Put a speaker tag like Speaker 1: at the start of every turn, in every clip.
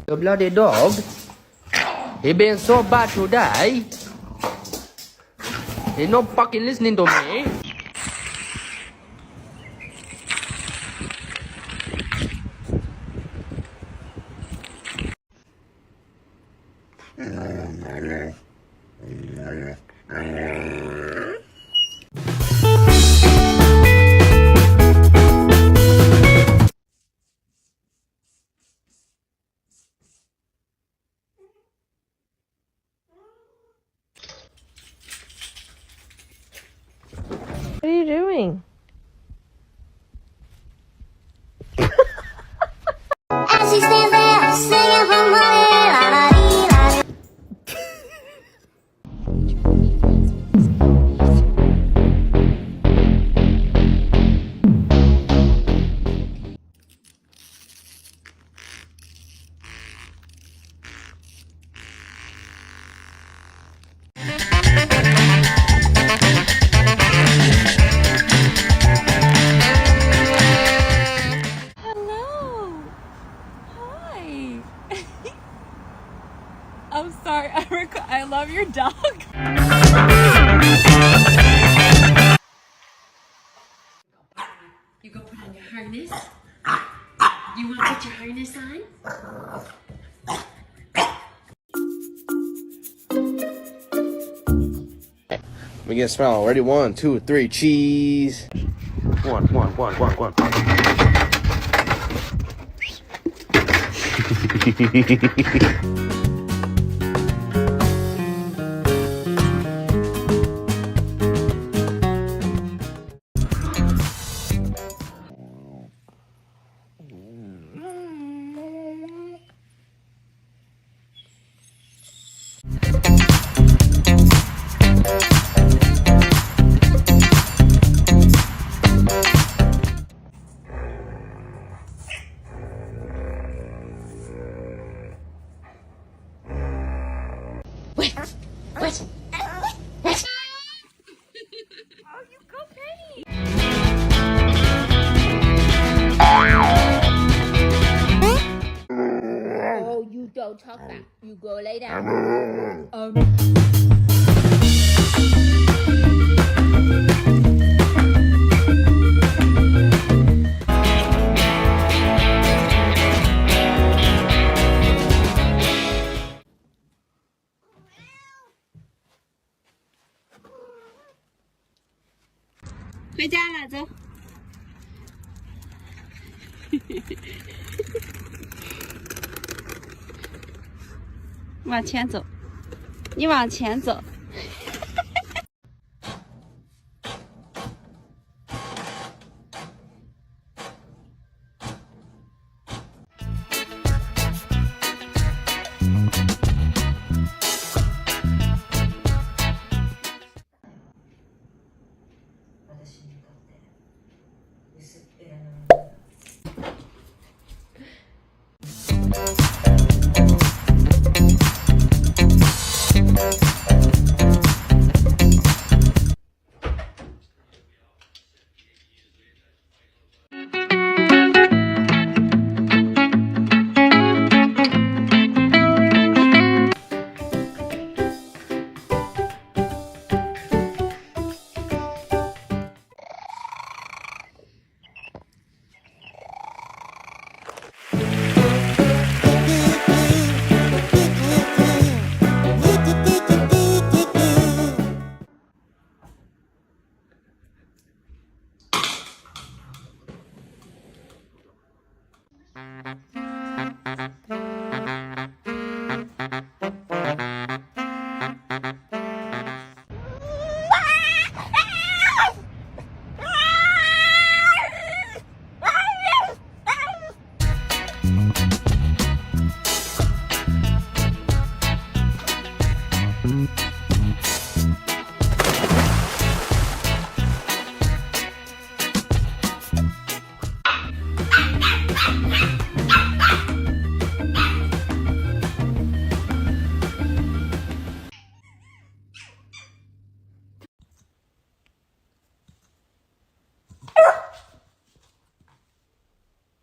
Speaker 1: The bloody dog. He been so bad today. He not fucking listening to me.
Speaker 2: What are you doing?
Speaker 3: As she stands there singing for money, la la dee la.
Speaker 2: Hello. Hi. I'm sorry. I love your dog.
Speaker 4: You go put on your harness. You want to put your harness on?
Speaker 1: We get smell. Ready? 1, 2, 3. Cheese. One.
Speaker 4: What?
Speaker 2: Oh, you go Penny.
Speaker 4: Oh, you don't talk back. You go lay down. Oh. 回家了，走。往前走，你往前走。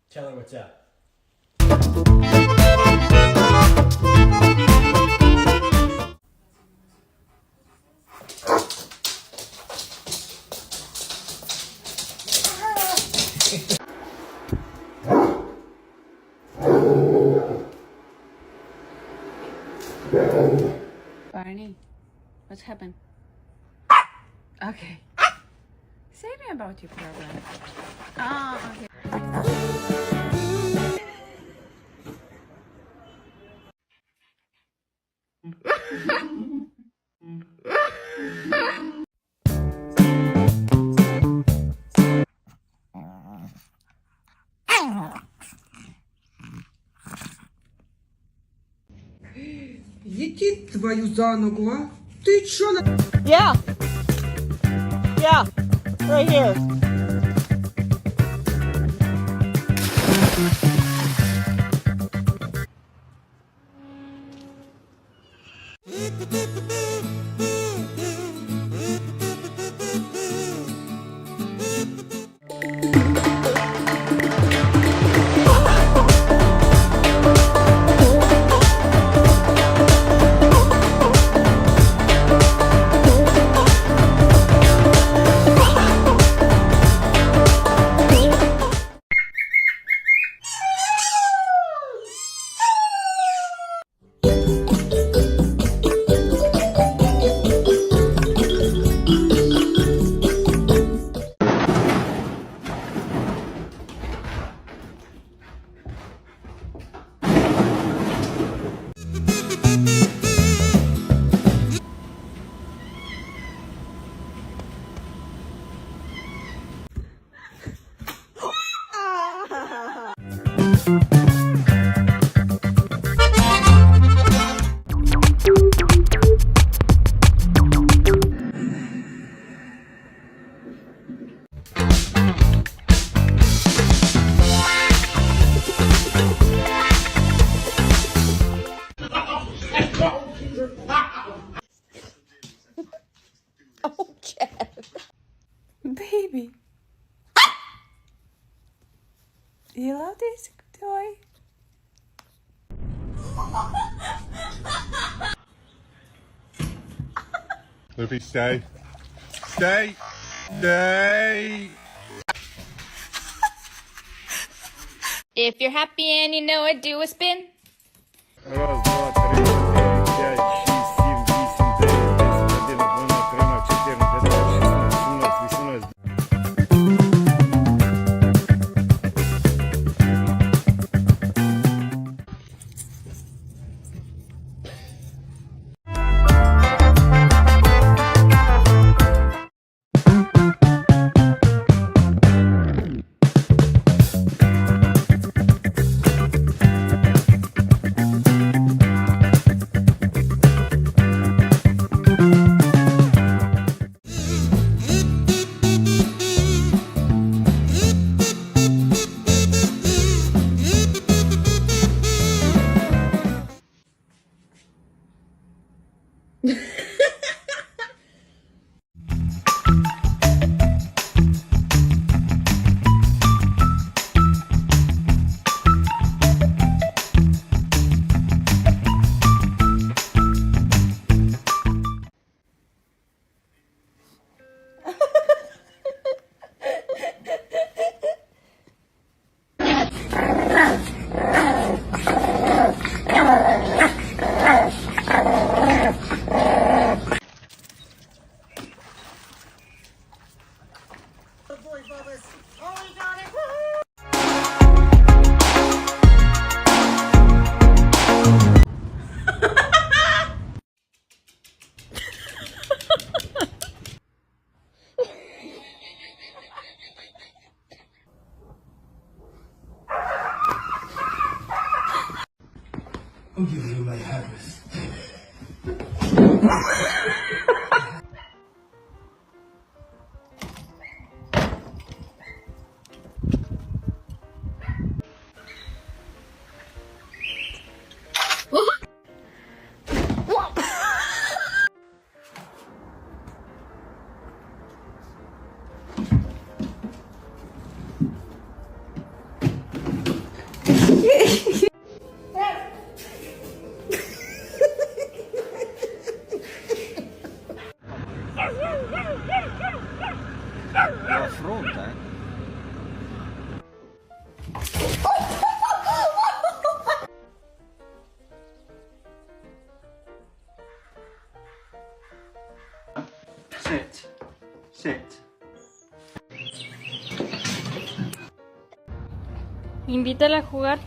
Speaker 5: Tell her what's up.
Speaker 4: What's happened? Okay. Say me about your problem. Ah, okay.
Speaker 5: Едіть твою за ногу, а? Ти чо на...
Speaker 6: Yeah. Yeah. Right here.
Speaker 4: Baby. You love this toy?
Speaker 7: Luffy, stay. Stay. Stay.
Speaker 2: If you're happy and you know it, do a spin.
Speaker 8: Раз, два, три, четыре, пять, шесть, семь, восемь, девять, 10, 11, 12, 13, 14, 15, 16, 17, 18.
Speaker 5: I'll give you my harvest.
Speaker 2: Invítala a jugar.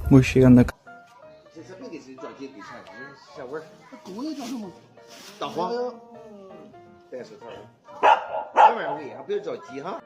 Speaker 6: We're sharing the.
Speaker 1: 这是必得是转接底下，小味儿。狗也叫什么？大黄。戴手套。慢慢喂，还不要着急哈。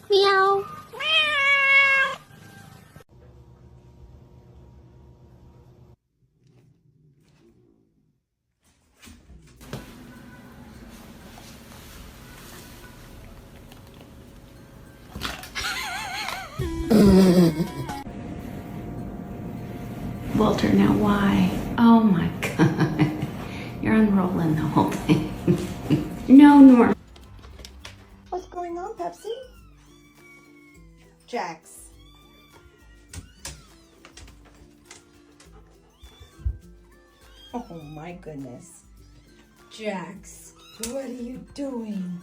Speaker 3: Meow.
Speaker 4: Walter, now why? Oh my god. You're unrolling the whole thing. No, Norm.
Speaker 9: What's going on, Pepsi? Jax. Oh my goodness. Jax, what are you doing?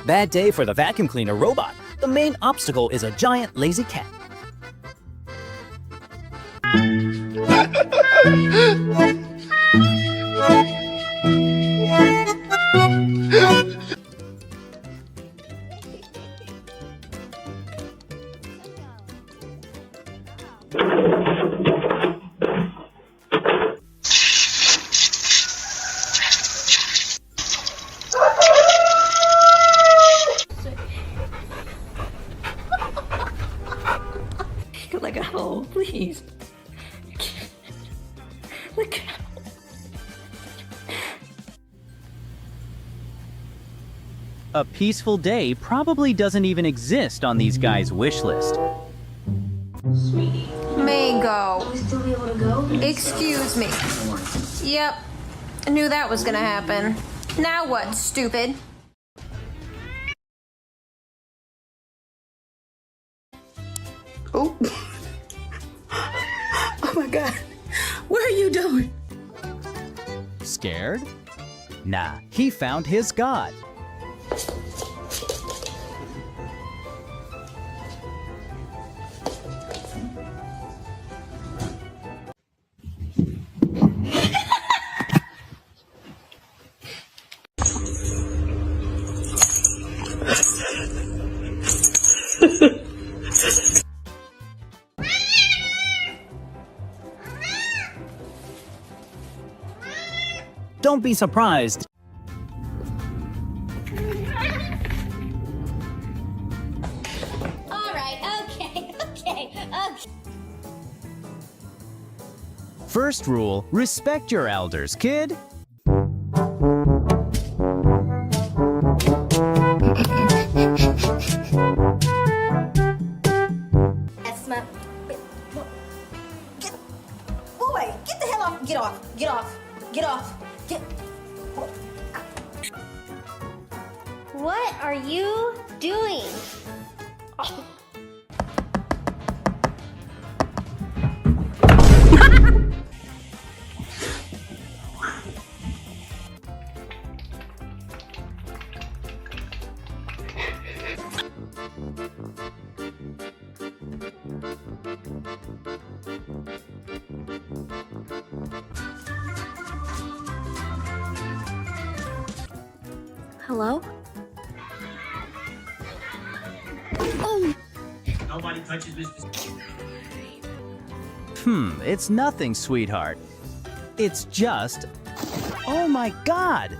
Speaker 10: Bad day for the vacuum cleaner robot. The main obstacle is a giant lazy cat.
Speaker 4: Let go, please. Let go.
Speaker 10: A peaceful day probably doesn't even exist on these guys' wish list.
Speaker 9: Mango. Excuse me. Yep. I knew that was gonna happen. Now what, stupid?
Speaker 4: Oh. Oh my God. What are you doing?
Speaker 10: Scared? Nah, he found his god. Don't be surprised.
Speaker 2: All right, okay.
Speaker 10: First rule, respect your elders, kid.
Speaker 9: That's my... Get away! Get the hell off! Get off! Get off! Get off! Get...
Speaker 3: What are you doing? Hello?
Speaker 10: It's nothing, sweetheart. It's just... Oh my God!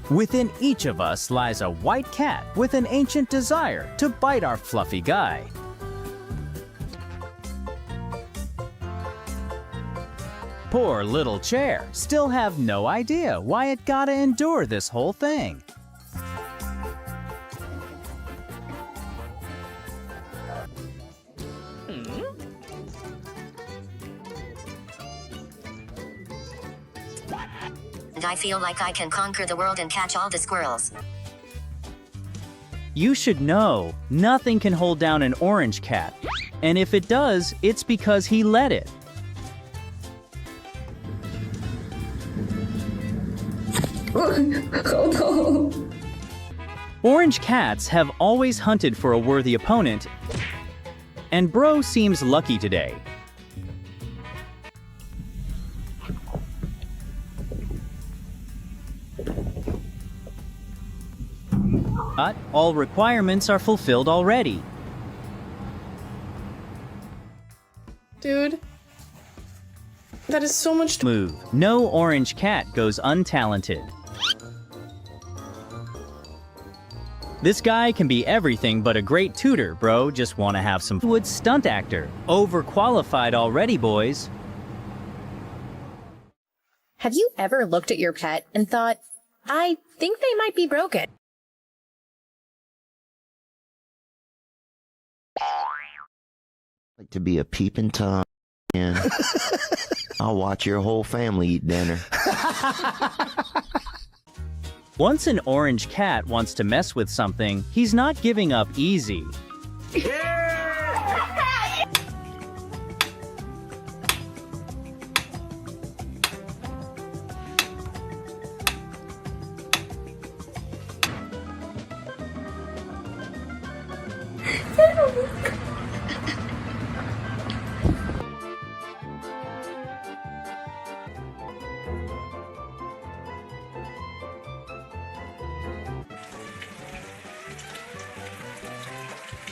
Speaker 10: Within each of us lies a white cat with an ancient desire to bite our fluffy guy. Poor little chair, still have no idea why it gotta endure this whole thing.
Speaker 11: And I feel like I can conquer the world and catch all the squirrels.
Speaker 10: You should know, nothing can hold down an orange cat. And if it does, it's because he let it.
Speaker 4: Oh no.
Speaker 10: Orange cats have always hunted for a worthy opponent, and Bro seems lucky today. But all requirements are fulfilled already.
Speaker 12: Dude, that is so much
Speaker 10: Move. No orange cat goes untalented. This guy can be everything but a great tutor, bro. Just want to have some wood stunt actor. Overqualified already, boys.
Speaker 9: Have you ever looked at your pet and thought, I think they might be broken?
Speaker 13: Like to be a peeping Tom, man. I'll watch your whole family eat dinner.
Speaker 10: Once an orange cat wants to mess with something, he's not giving up easy.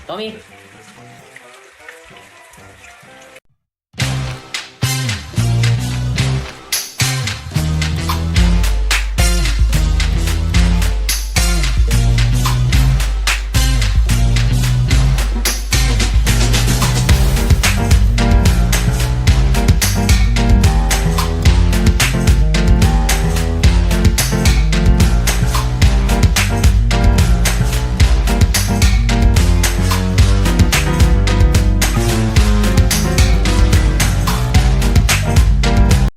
Speaker 14: Tommy.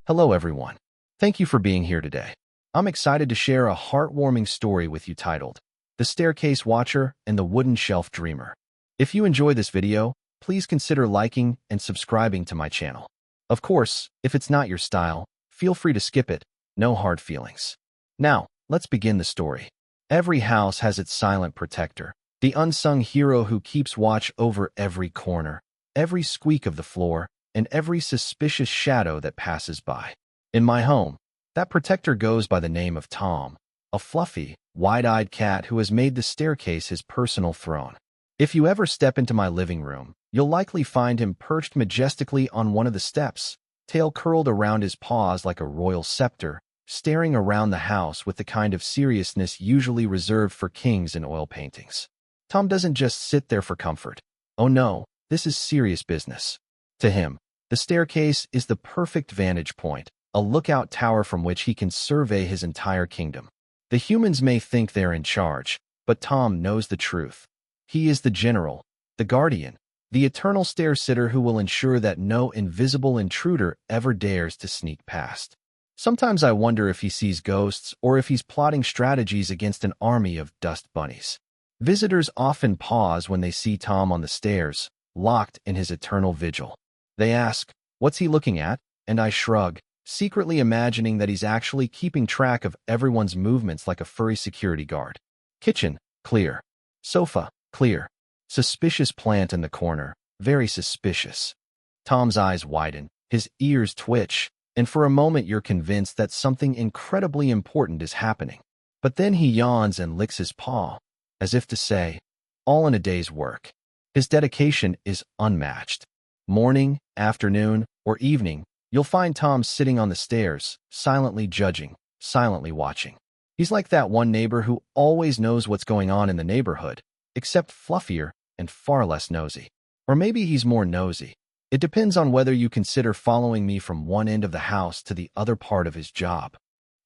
Speaker 15: Hello everyone. Thank you for being here today. I'm excited to share a heartwarming story with you titled, The Staircase Watcher and the Wooden Shelf Dreamer. If you enjoy this video, please consider liking and subscribing to my channel. Of course, if it's not your style, feel free to skip it, no hard feelings. Now, let's begin the story. Every house has its silent protector, the unsung hero who keeps watch over every corner, every squeak of the floor, and every suspicious shadow that passes by. In my home, that protector goes by the name of Tom, a fluffy, wide-eyed cat who has made the staircase his personal throne. If you ever step into my living room, you'll likely find him perched majestically on one of the steps, tail curled around his paws like a royal scepter, staring around the house with the kind of seriousness usually reserved for kings in oil paintings. Tom doesn't just sit there for comfort. Oh no, this is serious business. To him, the staircase is the perfect vantage point, a lookout tower from which he can survey his entire kingdom. The humans may think they're in charge, but Tom knows the truth. He is the general, the guardian, the eternal stair-sitter who will ensure that no invisible intruder ever dares to sneak past. Sometimes I wonder if he sees ghosts or if he's plotting strategies against an army of dust bunnies. Visitors often pause when they see Tom on the stairs, locked in his eternal vigil. They ask, "What's he looking at?" And I shrug, secretly imagining that he's actually keeping track of everyone's movements like a furry security guard. Kitchen, clear. Sofa, clear. Suspicious plant in the corner, very suspicious. Tom's eyes widen, his ears twitch, and for a moment you're convinced that something incredibly important is happening. But then he yawns and licks his paw, as if to say, all in a day's work. His dedication is unmatched. Morning, afternoon, or evening, you'll find Tom sitting on the stairs, silently judging, silently watching. He's like that one neighbor who always knows what's going on in the neighborhood, except fluffier and far less nosy. Or maybe he's more nosy. It depends on whether you consider following me from one end of the house to the other part of his job.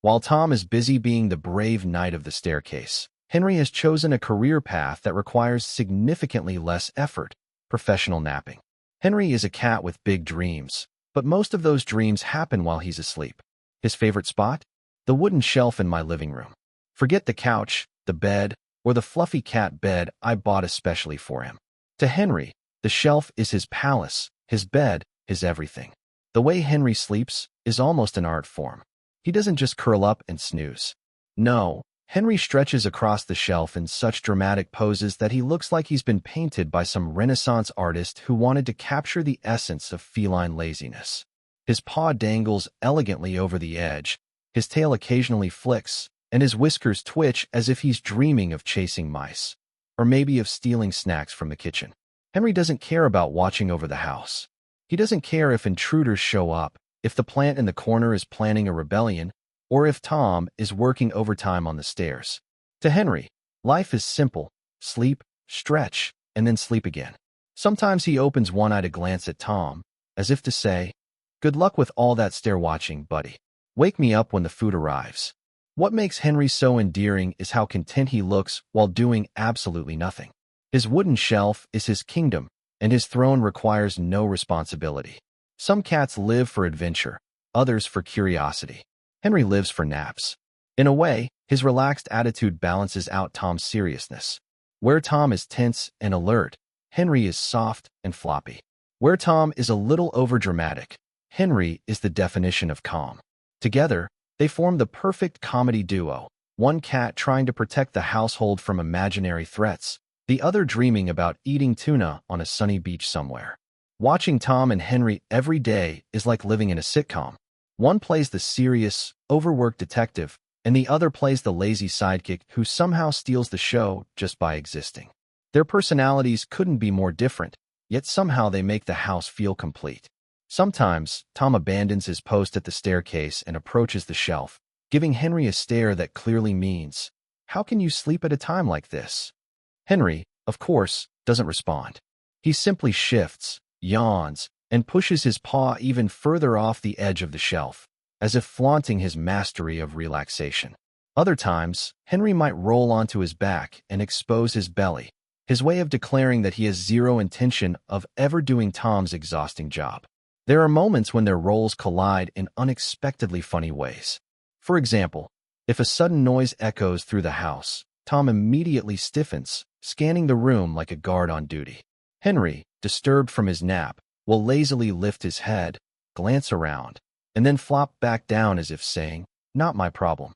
Speaker 15: While Tom is busy being the brave knight of the staircase, Henry has chosen a career path that requires significantly less effort, professional napping. Henry is a cat with big dreams, but most of those dreams happen while he's asleep. His favorite spot? The wooden shelf in my living room. Forget the couch, the bed, or the fluffy cat bed I bought especially for him. To Henry, the shelf is his palace, his bed, his everything. The way Henry sleeps is almost an art form. He doesn't just curl up and snooze. No, Henry stretches across the shelf in such dramatic poses that he looks like he's been painted by some Renaissance artist who wanted to capture the essence of feline laziness. His paw dangles elegantly over the edge, his tail occasionally flicks, and his whiskers twitch as if he's dreaming of chasing mice, or maybe of stealing snacks from the kitchen. Henry doesn't care about watching over the house. He doesn't care if intruders show up, if the plant in the corner is planning a rebellion, or if Tom is working overtime on the stairs. To Henry, life is simple: sleep, stretch, and then sleep again. Sometimes he opens one eye to glance at Tom, as if to say, "Good luck with all that stair watching, buddy. Wake me up when the food arrives." What makes Henry so endearing is how content he looks while doing absolutely nothing. His wooden shelf is his kingdom, and his throne requires no responsibility. Some cats live for adventure, others for curiosity. Henry lives for naps. In a way, his relaxed attitude balances out Tom's seriousness. Where Tom is tense and alert, Henry is soft and floppy. Where Tom is a little overdramatic, Henry is the definition of calm. Together, they form the perfect comedy duo, one cat trying to protect the household from imaginary threats, the other dreaming about eating tuna on a sunny beach somewhere. Watching Tom and Henry every day is like living in a sitcom. One plays the serious, overworked detective, and the other plays the lazy sidekick who somehow steals the show just by existing. Their personalities couldn't be more different, yet somehow they make the house feel complete. Sometimes, Tom abandons his post at the staircase and approaches the shelf, giving Henry a stare that clearly means, "How can you sleep at a time like this?" Henry, of course, doesn't respond. He simply shifts, yawns, and pushes his paw even further off the edge of the shelf, as if flaunting his mastery of relaxation. Other times, Henry might roll onto his back and expose his belly, his way of declaring that he has zero intention of ever doing Tom's exhausting job. There are moments when their roles collide in unexpectedly funny ways. For example, if a sudden noise echoes through the house, Tom immediately stiffens, scanning the room like a guard on duty. Henry, disturbed from his nap, will lazily lift his head, glance around, and then flop back down as if saying, "Not my problem."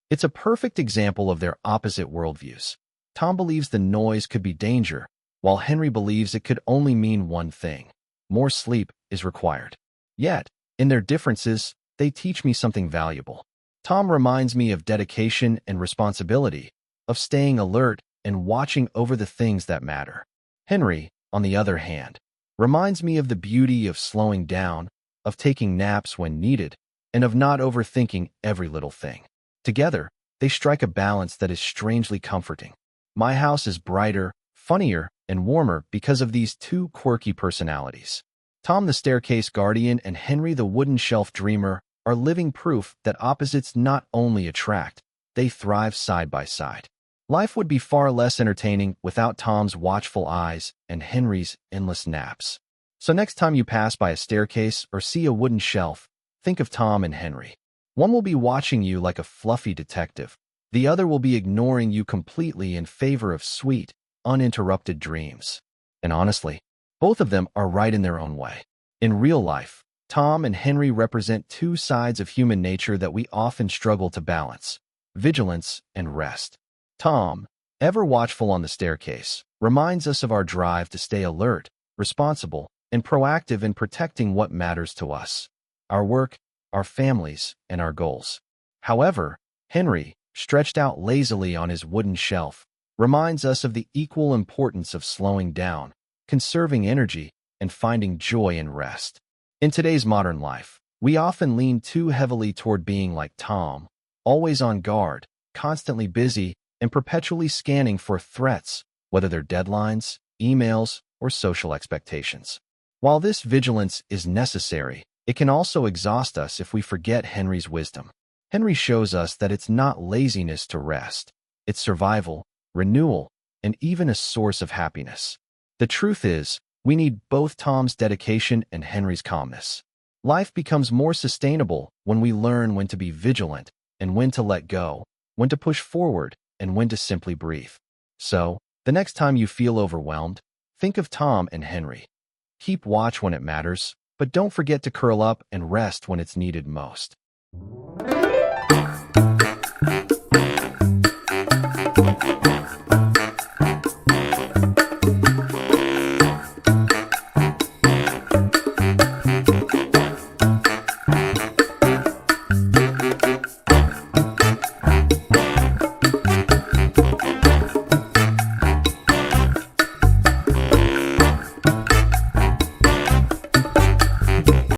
Speaker 15: It's a perfect example of their opposite worldviews. Tom believes the noise could be danger, while Henry believes it could only mean one thing: more sleep is required. Yet, in their differences, they teach me something valuable. Tom reminds me of dedication and responsibility, of staying alert and watching over the things that matter. Henry, on the other hand, reminds me of the beauty of slowing down, of taking naps when needed, and of not overthinking every little thing. Together, they strike a balance that is strangely comforting. My house is brighter, funnier, and warmer because of these two quirky personalities. Tom the staircase guardian and Henry the wooden shelf dreamer are living proof that opposites not only attract, they thrive side by side. Life would be far less entertaining without Tom's watchful eyes and Henry's endless naps. So next time you pass by a staircase or see a wooden shelf, think of Tom and Henry. One will be watching you like a fluffy detective. The other will be ignoring you completely in favor of sweet, uninterrupted dreams. And honestly, both of them are right in their own way. In real life, Tom and Henry represent two sides of human nature that we often struggle to balance: vigilance and rest. Tom, ever watchful on the staircase, reminds us of our drive to stay alert, responsible, and proactive in protecting what matters to us: our work, our families, and our goals. However, Henry, stretched out lazily on his wooden shelf, reminds us of the equal importance of slowing down, conserving energy, and finding joy in rest. In today's modern life, we often lean too heavily toward being like Tom, always on guard, constantly busy, and perpetually scanning for threats, whether they're deadlines, emails, or social expectations. While this vigilance is necessary, it can also exhaust us if we forget Henry's wisdom. Henry shows us that it's not laziness to rest. It's survival, renewal, and even a source of happiness. The truth is, we need both Tom's dedication and Henry's calmness. Life becomes more sustainable when we learn when to be vigilant and when to let go, when to push forward and when to simply breathe. So, the next time you feel overwhelmed, think of Tom and Henry. Keep watch when it matters, but don't forget to curl up and rest when it's needed most.